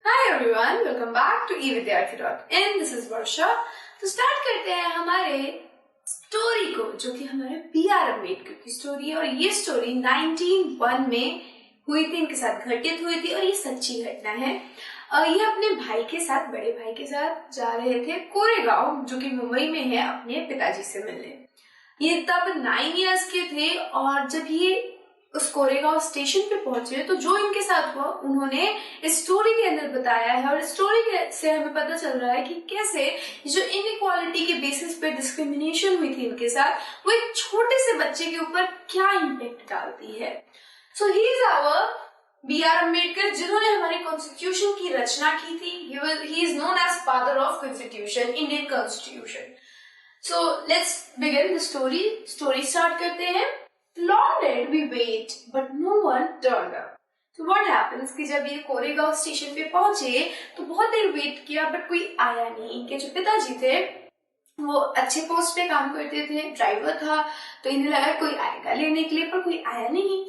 Hi everyone, welcome back to evidyarthi.in. This is Varsha. तो start करते हैं हमारे स्टोरी को, जो कि हमारे B.R. अम्बेडकर की स्टोरी है। और ये स्टोरी 1901 में हुई थी, इनके साथ घटित हुई थी और ये सच्ची घटना है। ये अपने भाई के साथ, बड़े भाई के साथ जा रहे थे कोरेगांव, जो कि मुंबई में है, अपने पिताजी से मिलने। ये तब 9 इयर्स के थे और जब ये उस कोरेगांव स्टेशन पे पहुंचे तो जो इनके साथ हुआ उन्होंने इस स्टोरी के अंदर बताया है। और स्टोरी से हमें पता चल रहा है कि कैसे जो इनइक्वालिटी के बेसिस पे डिस्क्रिमिनेशन हुई थी इनके साथ, वो एक छोटे से बच्चे के ऊपर क्या इम्पैक्ट डालती है। So he is our B.R. Ambedkar, जिन्होंने हमारे कॉन्स्टिट्यूशन की रचना की थी। He is known as father of constitution, Indian constitution. So let's begin the story. Story start करते हैं। Long did we wait, but no one turned up. So what happens कि जब ये कोरेगांव स्टेशन पे पहुंचे तो बहुत देर वेट किया बट कोई आया नहीं। इनके जो पिताजी थे वो अच्छे पोस्ट पे काम करते थे, ड्राइवर था, तो इन्हें लगा कोई आएगा लेने के लिए, पर कोई आया नहीं।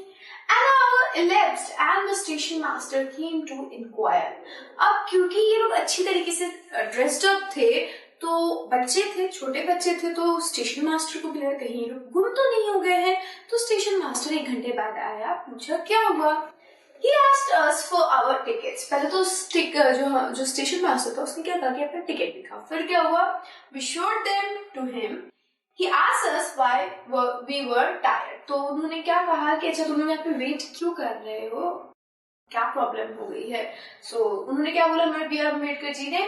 An hour elapsed and the station master came to inquire. अब क्योंकि ये लोग अच्छी तरीके से ड्रेस्ड अप थे, तो बच्चे थे, छोटे बच्चे थे, तो स्टेशन मास्टर को भी लगा कहीं लोग गुम तो नहीं हो गए हैं। तो स्टेशन मास्टर 1 घंटे बाद आया, पूछा क्या हुआ। He asked us for our tickets. पहले तो जो स्टेशन मास्टर था उसने क्या कहा कि अपना टिकट दिखाओ। फिर क्या हुआ, we showed them to him. He asked us why we were tired. तो उन्होंने क्या कहा कि अच्छा तुम लोग यहाँ पे वेट क्यों कर रहे हो, क्या प्रॉब्लम हो गई है। उन्होंने क्या बोला हमारे B.R. अम्बेडकर जी ने,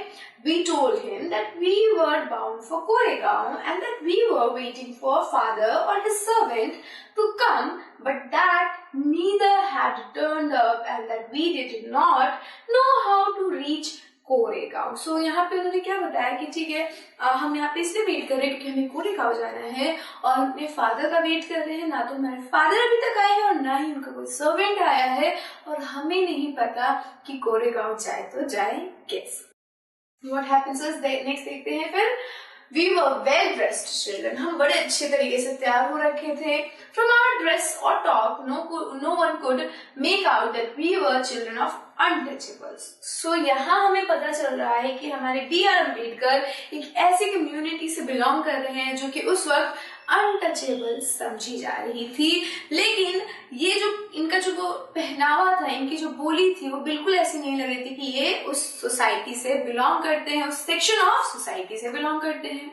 we told him that we were bound for Koregaon and that we were waiting for father or his servant to come, but that neither had turned up and that we did not know how to reach Koregaon. सो यहाँ पे उन्होंने क्या बताया कि ठीक है, हम यहाँ पे इसलिए वेट कर रहे हैं क्योंकि हमें कोरेगांव जाना है और अपने फादर का वेट कर रहे हैं। ना तो हमारे फादर अभी तक आए हैं और ना ही उनका कोई सर्वेंट आया है और हमें नहीं पता कि कोरेगांव जाए तो जाए कैसे। What happens is नेक्स्ट देखते हैं फिर। We were well dressed children. हम बड़े अच्छे तरीके से तैयार हो रखे थे। From our dress or talk, no one could make out that we were children of untouchables. So यहाँ हमें पता चल रहा है कि हमारे B.R. अम्बेडकर एक ऐसी कम्युनिटी से बिलोंग कर रहे हैं जो कि उस वक्त अनटचेबल समझी जा रही थी। लेकिन ये जो इनका जो पहनावा था, इनकी जो बोली थी, वो बिल्कुल ऐसी नहीं लग रही थी कि ये उस सोसाइटी से बिलोंग करते हैं, उस सेक्शन ऑफ सोसाइटी से बिलोंग करते हैं।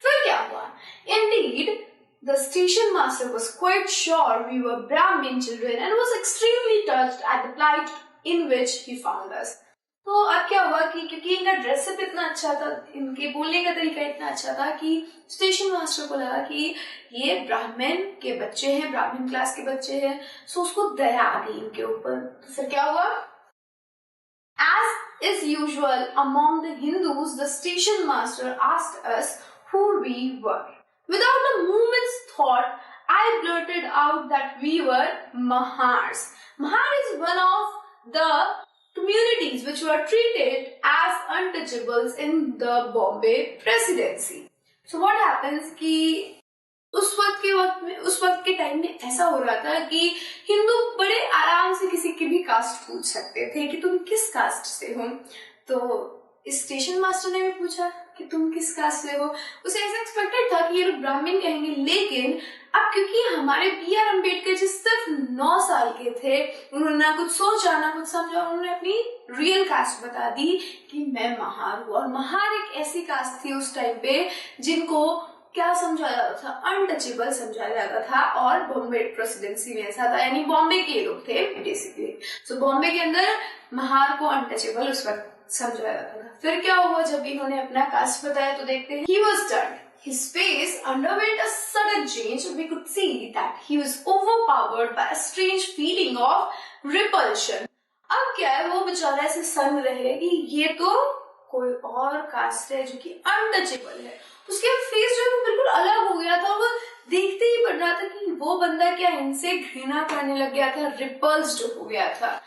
फिर क्या हुआ, Indeed the station master was quite sure we were Brahmin children and was extremely touched at the plight in which he found us. तो अब क्या हुआ कि क्योंकि इनका ड्रेसअप इतना अच्छा था, इनके बोलने का तरीका इतना अच्छा था कि स्टेशन मास्टर को लगा कि ये ब्राह्मण के बच्चे हैं, ब्राह्मण क्लास के बच्चे हैं। सो उसको दया आ गई इनके ऊपर। तो फिर क्या हुआ, as is usual among the Hindus, the station master asked us who we were. Without a moment's thought, I blurted out that we were Mahars. Mahar is one of the communities which were treated as untouchables in the Bombay presidency. So what happens कि उस वक्त के time में ऐसा हो रहा था कि हिंदू बड़े आराम से किसी की भी कास्ट पूछ सकते थे कि तुम किस कास्ट से हो। तो स्टेशन मास्टर ने भी पूछा कि तुम किस कास्ट से हो। उसे ऐसा एक्सपेक्टेड था कि ये लोग ब्राह्मण कहेंगे, लेकिन अब क्योंकि हमारे B.R. अम्बेडकर जी सिर्फ 9 साल के थे, उन्होंने ना कुछ सोचा ना कुछ समझा, उन्होंने अपनी रियल कास्ट बता दी कि मैं महार हूँ। और महार एक ऐसी कास्ट थी उस टाइम पे जिनको क्या समझा जाता था, अनटचेबल समझा जाता था। और बॉम्बे प्रेसिडेंसी में ऐसा था, यानी बॉम्बे के लोग थे बेसिकली। सो बॉम्बे के अंदर महार को अनटचेबल उस वक्त समझा जाता था। फिर क्या हुआ, जब इन्होंने अपना कास्ट बताया तो देखते हैं, he was stunned. His face underwent a sudden change and we could see that he was overpowered by a strange feeling of repulsion. अब क्या है, वो बेचारा ऐसे सन रहे कि ये तो कोई और कास्ट है जो कि अनटचेबल है। उसके फेस जो है बिल्कुल अलग हो गया था। वो देखते ही पड़ रहा था कि वो बंदा क्या इनसे घृणा करने लग गया था, रिपल्स्ड हो गया था।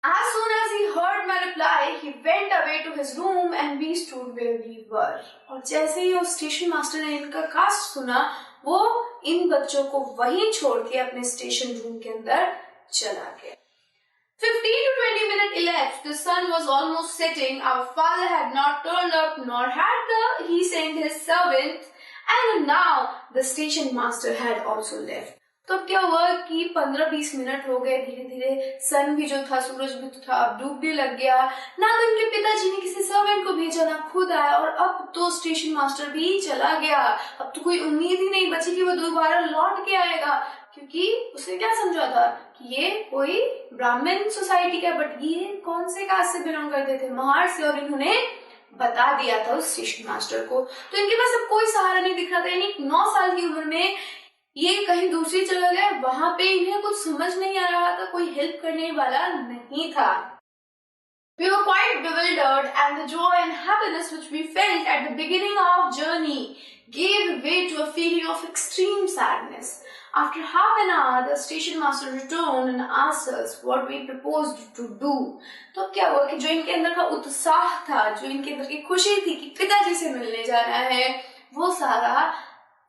As soon as he heard my reply, he went away to his room and we stood where we were. और जैसे ही उस स्टेशन मास्टर ने इनका कास्ट सुना, वो इन बच्चों को वहीं छोड़ के अपने स्टेशन रूम के अंदर चला गया। 15 to 20 minutes elapsed. The sun was almost setting. Our father had not turned up, nor had he sent his servant. And now the station master had also left. तो क्या हुआ कि 15-20 मिनट हो गए, धीरे धीरे सन भी जो था, सूरज भी था, अब डूबने लग गया। ना तो इनके पिताजी ने किसी सर्वेंट को भेजा, ना खुद आया, और अब तो स्टेशन मास्टर भी चला गया। अब तो कोई उम्मीद ही नहीं बची कि वो दोबारा लौट के आएगा, क्योंकि उसने क्या समझा था कि ये कोई ब्राह्मण सोसाइटी का, बट ये कौन से कास्ट से बिलोंग करते थे? महार से। और इन्होंने बता दिया था उस स्टेशन मास्टर को। तो इनके पास अब कोई सहारा नहीं दिख रहा था। यानी 9 साल की उम्र में ये कहीं दूसरी चला गया, वहां पे इन्हें कुछ समझ नहीं आ रहा था, कोई हेल्प करने वाला नहीं था। We were quite bewildered, and the joy and happiness which we felt at the beginning of journey gave way to a feeling of extreme sadness. After half an hour, the station master returned and asked us what we proposed to do. तो क्या हुआ कि जो इनके अंदर का उत्साह था, जो इनके अंदर की खुशी थी कि पिताजी से मिलने जाना है, वो सारा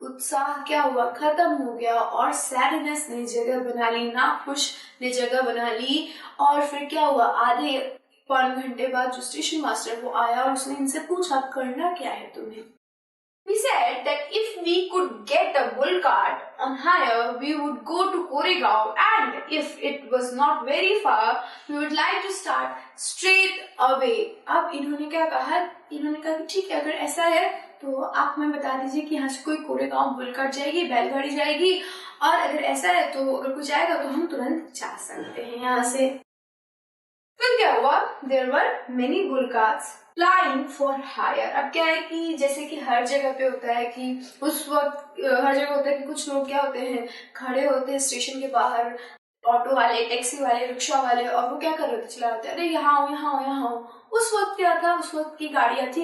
उत्साह क्या हुआ, खत्म हो गया, और सैडनेस ने जगह बना ली, नाखुश ने जगह बना ली। और फिर क्या हुआ, आधे पौन घंटे बाद जो स्टेशन मास्टर वो आया और उसने इनसे पूछा करना क्या है तुम्हें। We said that if we could get a bull cart on hire, we would go to Koregaon, and if it was not very far, we would like to start straight away. अब इन्होंने क्या कहा, इन्होंने कहा कि ठीक है, अगर ऐसा है तो आप हमें बता दीजिए कि यहाँ से कोई कोरेगांव बुल कार्ट जाएगी, बैलगाड़ी जाएगी, और अगर ऐसा है तो अगर कोई जाएगा तो हम तुरंत जा सकते हैं यहाँ से। फिर क्या हुआ, there were many bull carts plying for hire. अब क्या है कि जैसे कि हर जगह पे होता है कि उस वक्त हर जगह होता है कि कुछ लोग क्या होते हैं, खड़े होते हैं स्टेशन के बाहर, ऑटो वाले, टैक्सी वाले, रिक्शा वाले, और वो क्या कर रहे थे, चला रहे थे, अरे यहाँ हो, यहाँ हो, यहाँ हो। उस वक्त क्या था, उस वक्त की गाड़ियां थी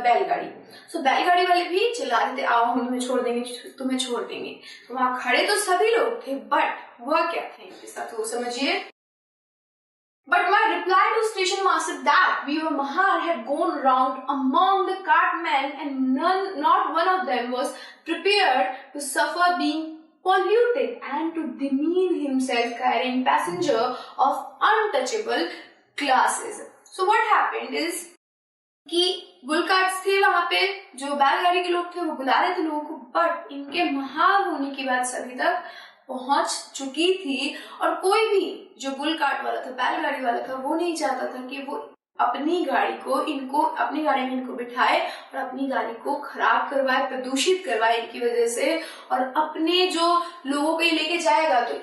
बैलगाड़ी। सो बैलगाड़ी वाले भी चला रहे थे, आओ हम तुम्हें छोड़ देंगे, तुम्हें छोड़ देंगे। तो वहां खड़े तो सभी लोग थे, बट हुआ क्या था इनके साथ वो समझिए। But my reply to station master that we were Mahar had gone round among the cartmen, and not one of them was prepared to suffer being polluted and to demean himself carrying passenger of untouchable classes. So what happened is कि bull carts थे वहां पे, जो बैलगाड़ी के लोग थे वो बुला रहे थे लोगों को, बट इनके महार होने की बात सभी तक पहुंच चुकी थी, और कोई भी जो बुल कार्ट वाला था, बैलगाड़ी वाला था, वो नहीं चाहता था कि वो अपनी गाड़ी में इनको बिठाए और अपनी गाड़ी को खराब करवाए, प्रदूषित करवाए इनकी वजह से। और अपने जो लोगों को ये लेके जाएगा, तो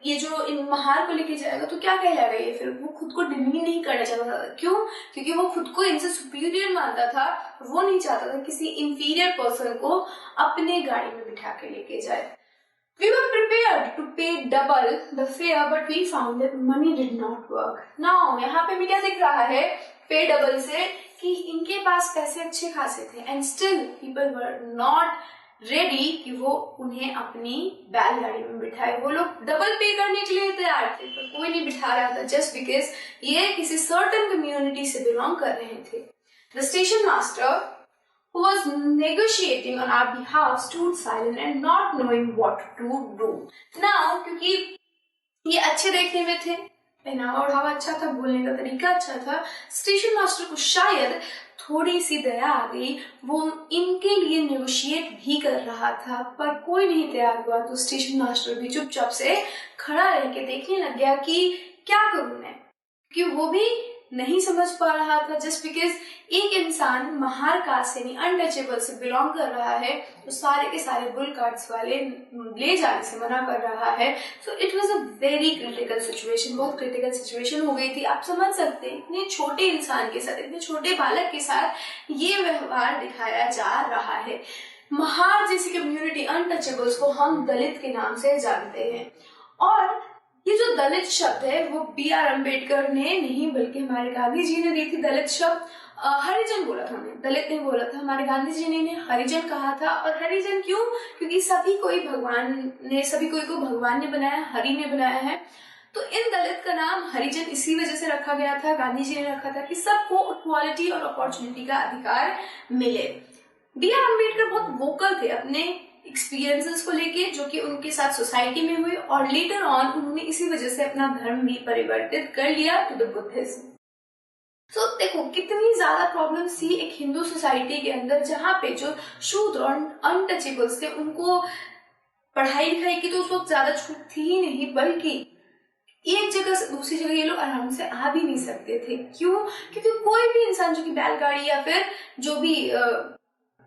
ये जो इन महार को लेके जाएगा तो क्या कहलाएगा ये, फिर वो खुद को डिमीन नहीं करना चाहता था। क्यों? क्योंकि वो खुद को इनसे सुपीरियर मानता था, वो नहीं चाहता था किसी इंफीरियर पर्सन को अपने गाड़ी में बिठा के लेके जाए। We were prepared to pay double the fare, but we found that money did not work. Now, यहाँ पे भी क्या दिख रहा है, pay double से, कि इनके पास पैसे अच्छे खासे थे, and still people were not ready कि वो उन्हें अपनी बैलगाड़ी में बिठाए। वो लोग डबल पे करने के लिए तैयार थे, पर कोई नहीं बिठा रहा था, just because ये किसी certain community से belong कर रहे थे। The station master, who was negotiating on our behalf, stood silent and not knowing what to do. Now, क्योंकि ये अच्छे देखने में थे, पहनावा ओढ़ावा अच्छा था, बोलने का तरीका अच्छा था, स्टेशन मास्टर को शायद थोड़ी सी दया आ गई। वो इनके लिए नेगोशिएट भी कर रहा था, पर कोई नहीं तैयार हुआ। तो स्टेशन मास्टर भी चुपचाप से खड़ा रह के देखने लग गया कि क्या करूं मैं, क्योंकि वो भी नहीं समझ पा रहा था। जस्ट बिकॉज एक इंसान महार कास्ट यानी अनटचेबल से बिलोंग कर रहा है, तो सारे के सारे बुल कार्ट्स वाले ले जाने से मना कर रहा है। So it was a very critical situation, बहुत क्रिटिकल सिचुएशन हो गई थी। आप समझ सकते हैं, इतने छोटे इंसान के साथ, इतने छोटे बालक के साथ ये व्यवहार दिखाया जा रहा है। महार जैसी कम्युनिटी, अनटचेबल्स को हम दलित के नाम से जानते हैं, और ये जो दलित शब्द है वो B.R. अम्बेडकर ने नहीं बल्कि हमारे गांधी जी ने दी थी। दलित शब्द हरिजन बोला था, हमने दलित नहीं बोला था, हमारे गांधी जी ने हरिजन कहा था। और हरिजन क्यों? क्योंकि सभी कोई को भगवान ने बनाया, हरि ने बनाया है। तो इन दलित का नाम हरिजन इसी वजह से रखा गया था, गांधी जी ने रखा था कि सबको इक्वालिटी और अपॉर्चुनिटी का अधिकार मिले। B.R. अम्बेडकर बहुत वोकल थे अपने एक्सपीरियंसेस को लेके जो कि उनके साथ सोसाइटी में हुए, और लेटर ऑन उन्होंने इसी वजह से अपना धर्म भी परिवर्तित कर लिया टू द बुद्धिज्म। तो देखो कितनी ज्यादा प्रॉब्लम्स थी एक हिंदू सोसाइटी के अंदर, जहाँ पे जो शूद्र और अनटचेबल्स थे उनको पढ़ाई लिखाई की तो उस वक्त ज्यादा छूट थी ही नहीं, बल्कि एक जगह से दूसरी जगह ये लोग आराम से आ भी नहीं सकते थे। क्यों? क्योंकि कोई भी इंसान जो कि बैलगाड़ी या फिर जो भी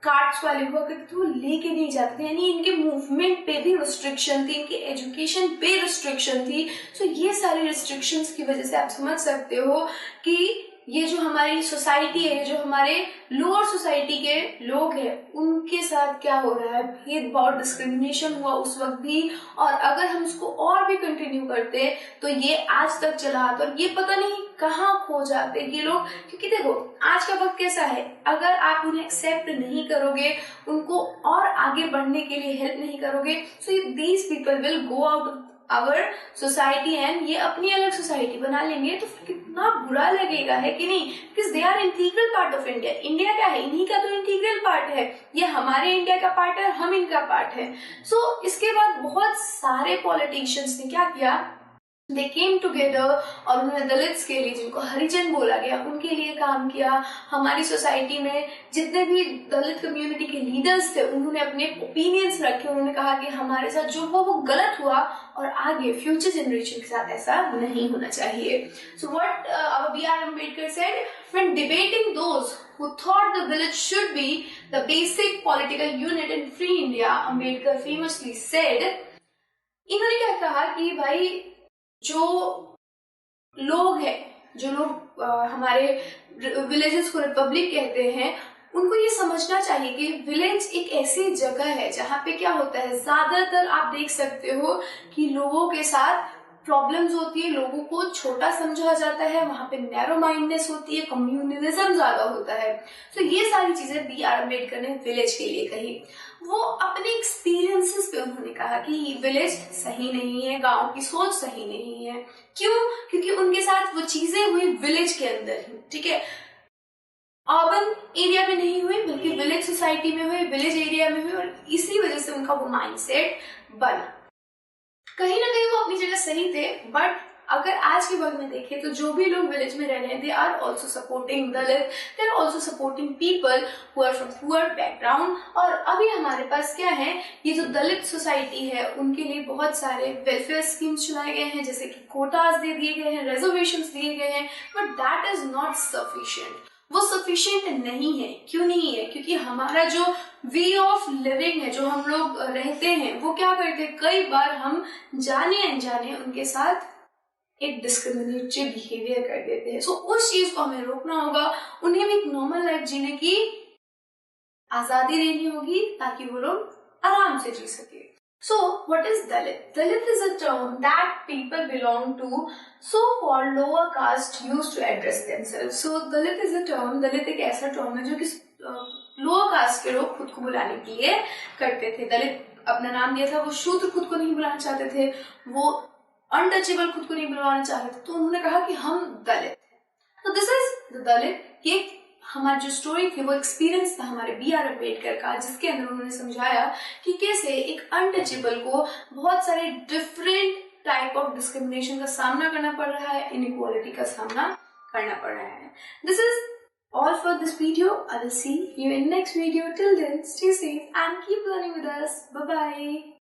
कार्ड्स वाले हुआ करते थे वो लेके नहीं जाते थे, यानी इनके मूवमेंट पे भी रिस्ट्रिक्शन थी, इनके एजुकेशन पे रिस्ट्रिक्शन थी। सो ये सारी रिस्ट्रिक्शंस की वजह से आप समझ सकते हो कि ये जो हमारी सोसाइटी है, जो हमारे लोअर सोसाइटी के लोग हैं, उनके साथ क्या हो रहा है, भेदभाव, डिस्क्रिमिनेशन हुआ उस वक्त भी। और अगर हम इसको और भी कंटिन्यू करते तो ये आज तक चला आता और ये पता नहीं कहाँ खो जाते ये लोग। क्योंकि देखो आज का वक्त कैसा है, अगर आप उन्हें एक्सेप्ट नहीं करोगे, उनको और आगे बढ़ने के लिए हेल्प नहीं करोगे, so these people will go out our society and ये अपनी अलग सोसाइटी बना लेंगे। तो फिर कितना बुरा लगेगा, है कि नहीं? Because they are integral part of India. India क्या है? इन्हीं का तो इंटीग्रल पार्ट है। ये हमारे इंडिया का पार्ट है, हम इनका पार्ट है। सो इसके बाद बहुत सारे पॉलिटिशियंस ने क्या किया, दे केम टुगेदर और उन्होंने दलित्स के लिए, जिनको हरिजन बोला गया, उनके लिए काम किया। हमारी सोसाइटी में जितने भी दलित कम्युनिटी के लीडर्स थे उन्होंने अपने ओपिनियंस रखे। उन्होंने कहा कि हमारे साथ जो हुआ वो गलत हुआ और आगे फ्यूचर जनरेशन के साथ ऐसा नहीं होना चाहिए। So what our B.R. Ambedkar said, when debating those who thought the village should be the basic political unit in free India, Ambedkar famously said, इन्होंने क्या कहा कि भाई जो लोग हैं, जो लोग हमारे विलेजेस को रिपब्लिक कहते हैं, उनको ये समझना चाहिए कि विलेज एक ऐसी जगह है जहाँ पे क्या होता है, ज्यादातर आप देख सकते हो कि लोगों के साथ प्रॉब्लम्स होती है, लोगों को छोटा समझा जाता है, वहां पे नैरो माइंडनेस होती है, कम्युनलिज्म ज्यादा होता है। तो ये सारी चीजें B.R. अम्बेडकर ने विलेज के लिए कही। वो अपने एक्सपीरियंसेस पे उन्होंने कहा कि विलेज सही नहीं है, गांव की सोच सही नहीं है। क्यों? क्योंकि उनके साथ वो चीजें हुई विलेज के अंदर ही, ठीक है, अर्बन एरिया में नहीं हुई, बल्कि विलेज सोसाइटी में हुई, विलेज एरिया में हुई, और इसी वजह से उनका वो माइंडसेट बना। कहीं ना कहीं वो अपनी जगह सही थे, बट अगर आज के वक्त में देखें तो जो भी लोग विलेज में रह रहे हैं, they are also supporting Dalit, they are also supporting people who are from poor background. और अभी हमारे पास क्या है, ये जो दलित सोसाइटी है उनके लिए बहुत सारे वेलफेयर स्कीम्स चलाए गए हैं, जैसे कि कोटास दे दिए गए हैं, रिजर्वेशंस दिए गए हैं, but that is not sufficient. वो सफिशिएंट नहीं है। क्यों नहीं है? क्योंकि हमारा जो वे ऑफ लिविंग है, जो हम लोग रहते हैं, वो क्या करते हैं, कई बार हम जाने अनजाने उनके साथ एक डिस्क्रिमिनेटरी बिहेवियर कर देते हैं। सो उस चीज को हमें रोकना होगा, उन्हें भी एक नॉर्मल लाइफ जीने की आजादी देनी होगी ताकि वो लोग आराम से जी सके। So, what is Dalit? Dalit is a term that people belong to so-called lower caste used to address themselves. So, Dalit is a term, Dalit एक ऐसा term है जो कि lower caste के लोग खुद को बुलाने के लिए करते थे। दलित अपना नाम दिया था, वो शूद्र खुद को नहीं बुलाना चाहते थे, वो अनटचेबल खुद को नहीं बुलाना चाहते थे, तो उन्होंने कहा कि हम दलित हैं। तो दिस इज द दलित। ये हमारी जो स्टोरी थी वो एक्सपीरियंस था हमारे B.R. अम्बेडकर का, जिसके अंदर उन्होंने समझाया कि कैसे एक अनटचेबल को बहुत सारे डिफरेंट टाइप ऑफ डिस्क्रिमिनेशन का सामना करना पड़ रहा है, इनइक्वालिटी का सामना करना पड़ रहा है। This is all for this video. I will see you in next video. Till then, stay safe and keep learning with us. Bye bye.